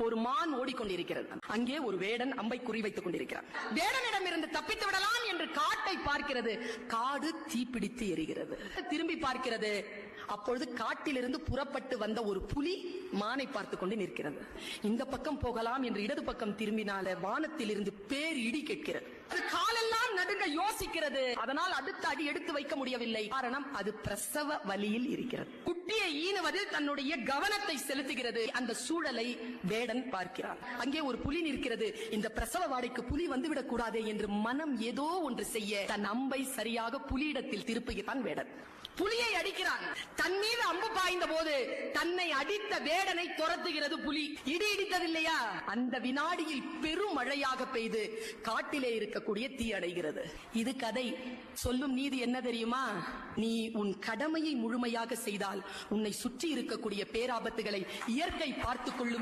ஒரு மான் ஓடிக்கொண்டிருக்கிறது. அங்கே ஒரு வேடன் அம்பை குறிவைத்துக் கொண்டிருக்கிறார். வேடனிடம் இருந்து தப்பித்து விடலாம் என்று காட்டை பார்க்கிறது. காடு தீப்பிடித்து எரிகிறது. திரும்பி பார்க்கிறது. அப்பொழுது காட்டிலிருந்து புறப்பட்டு வந்த ஒரு புலி மானை பார்த்துக் கொண்டு நிற்கிறது. இந்த பக்கம் போகலாம் என்று இடது பக்கம் திரும்பினால வானத்தில் இருந்து பேர் இடி கேட்கிறது. அது காலெல்லாம் நடுங்க யோசிக்கிறது. அதனால் அடுத்த அடி எடுத்து வைக்க முடியவில்லை. காரணம், அது பிரசவ வலியில் இருக்கிறது. குட்டியை ஈனுவதில் தன்னுடைய கவனத்தை செலுத்துகிறது. அந்த சூழலை வேடன் பார்க்கிறார். அங்கே ஒரு புலி நிற்கிறது. இந்த பிரசவ வாடைக்கு புலி வந்துவிடக் கூடாதே என்று மனம் ஏதோ ஒன்று செய்ய தன் அம்பை சரியாக புலியிடத்தில் திருப்புகிறான் வேடன். புலியை அடிக்கிறான். தன் மீது அம்பு பாய்ந்த போது தன்னை அடித்த வேடனை துரத்துகிறது புலி. இடி இடித்ததில்லையா? அந்த வினாடியில் பெரும் மழையாக பெய்து காட்டிலே இருக்கக்கூடிய தீ அடைகிறது. இது கதை. சொல்லும் நீதி என்ன தெரியுமா? நீ உன் கடமையை முழுமையாக செய்தால் உன்னை சுற்றி இருக்கக்கூடிய பேராபத்துகளை இயற்கை பார்த்துக் கொள்ளும்.